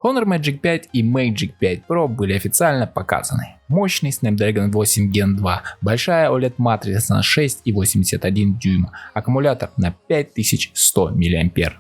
Honor Magic 5 и Magic 5 Pro были официально показаны. Мощный Snapdragon 8 Gen 2, большая OLED матрица на 6,81 дюйма, аккумулятор на 5100 мАч.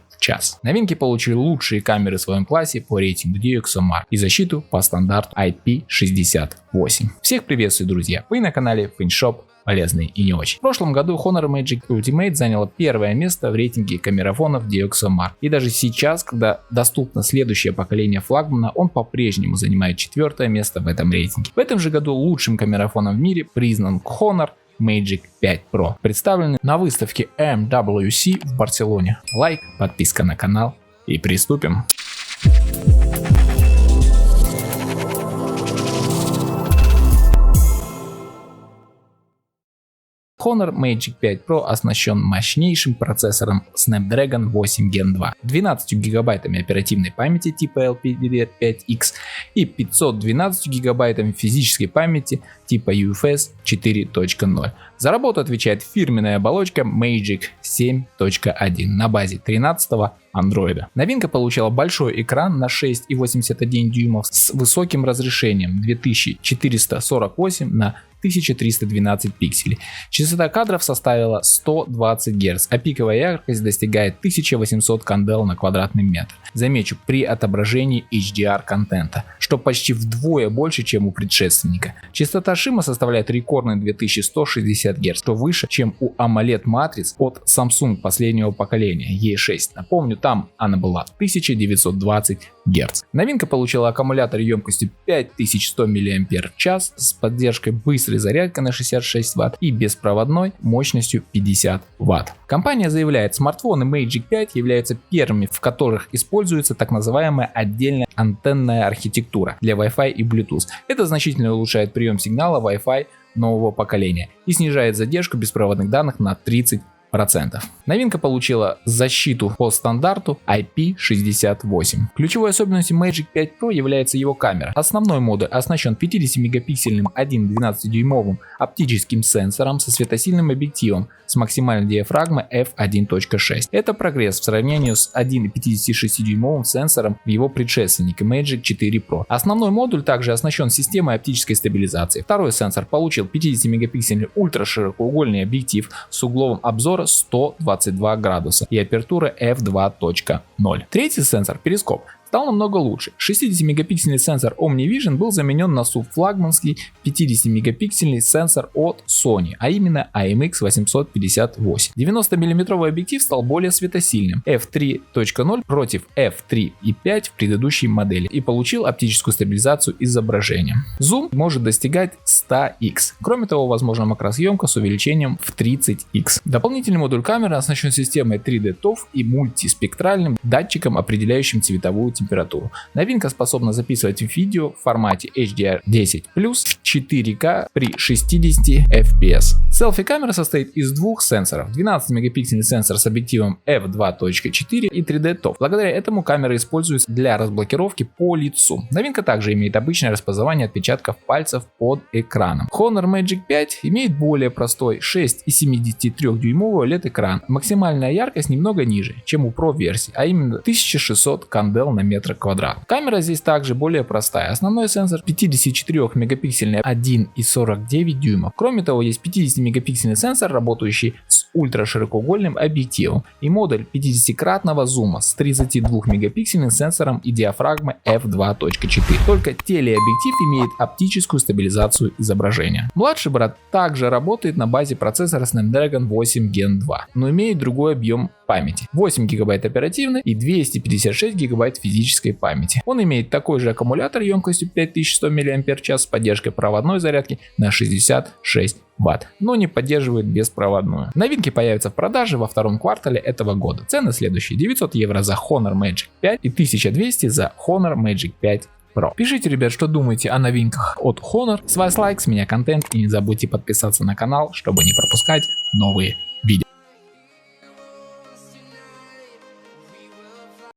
Новинки получили лучшие камеры в своем классе по рейтингу DxOMark и защиту по стандарту IP68. Всех приветствую, друзья! Вы на канале FinShop. Полезный и не очень. В прошлом году Honor Magic Ultimate заняла первое место в рейтинге камерафонов DxOMark. И даже сейчас, когда доступно следующее поколение флагмана, он по-прежнему занимает четвертое место в этом рейтинге. В этом же году лучшим камерафоном в мире признан Honor Magic 5 Pro, представленный на выставке MWC в Барселоне. Лайк, подписка на канал и приступим. Honor Magic 5 Pro оснащен мощнейшим процессором Snapdragon 8 Gen 2, 12 гигабайтами оперативной памяти типа LPDDR5X и 512 гигабайтами физической памяти типа UFS 4.0. За работу отвечает фирменная оболочка Magic 7.1 на базе 13-го Android. Новинка получила большой экран на 6,81 дюймов с высоким разрешением 2448 на 1312 пикселей. Частота кадров составила 120 Гц, а пиковая яркость достигает 1800 кандел на квадратный метр. Замечу, при отображении HDR контента, что почти вдвое больше, чем у предшественника. Частота шума составляет рекордные 2160 Гц, что выше, чем у AMOLED матриц от Samsung последнего поколения E6. Напомню, там она была 1920 Гц. Новинка получила аккумулятор емкостью 5100 мАч с поддержкой быстрой зарядки на 66 Вт и беспроводной мощностью 50 Вт. Компания заявляет, смартфоны Magic 5 являются первыми, в которых используется так называемая отдельная антенная архитектура для Wi-Fi и Bluetooth. Это значительно улучшает прием сигнала Wi-Fi нового поколения и снижает задержку беспроводных данных на 30%. Новинка получила защиту по стандарту IP68. Ключевой особенностью Magic 5 Pro является его камера. Основной модуль оснащен 50-мегапиксельным 1,12-дюймовым оптическим сенсором со светосильным объективом с максимальной диафрагмой f1.6. Это прогресс в сравнении с 1,56-дюймовым сенсором в его предшественнике Magic 4 Pro. Основной модуль также оснащен системой оптической стабилизации. Второй сенсор получил 50-мегапиксельный ультраширокоугольный объектив с углом обзора 122 градуса и апертура f2.0. Третий сенсор, перископ, стал намного лучше. 60-мегапиксельный сенсор OmniVision был заменен на субфлагманский 50-мегапиксельный сенсор от Sony, а именно IMX858. 90-мм объектив стал более светосильным, f3.0 против f3.5 в предыдущей модели, и получил оптическую стабилизацию изображения. Зум может достигать 100x. Кроме того, возможна макросъемка с увеличением в 30x. Дополнительный модуль камеры оснащен системой 3D ToF и мультиспектральным датчиком, определяющим цветовую температуру. Новинка способна записывать видео в формате HDR10+ в 4К при 60 FPS. Селфи-камера состоит из двух сенсоров: 12-мегапиксельный сенсор с объективом f2.4 и 3D ToF. Благодаря этому камера используется для разблокировки по лицу. Новинка также имеет обычное распознавание отпечатков пальцев под экраном. Honor Magic 5 имеет более простой 6,73-дюймовый OLED-экран. Максимальная яркость немного ниже, чем у Pro версии, а именно 1600 кандел на метр квадрат. Камера здесь также более простая. Основной сенсор 54-мегапиксельный 1,49 дюйма. Кроме того, есть 50-мегапиксельный сенсор, работающий с ультраширокоугольным объективом, и модуль 50-кратного зума с 32-мегапиксельным сенсором и диафрагмой f2.4. Только телеобъектив имеет оптическую стабилизацию изображения. Младший брат также работает на базе процессора Snapdragon 8 Gen 2, но имеет другой объем памяти: 8 гигабайт оперативной и 256 гигабайт физической памяти. Он имеет такой же аккумулятор емкостью 5100 мАч с поддержкой проводной зарядки на 66 Вт, но не поддерживает беспроводную. Новинки появятся в продаже во втором квартале этого года. Цены следующие: 900 евро за Honor Magic 5 и 1200 за Honor Magic 5 Pro. Пишите, ребят, что думаете о новинках от Honor. С вас лайк, с меня контент, и не забудьте подписаться на канал, чтобы не пропускать новые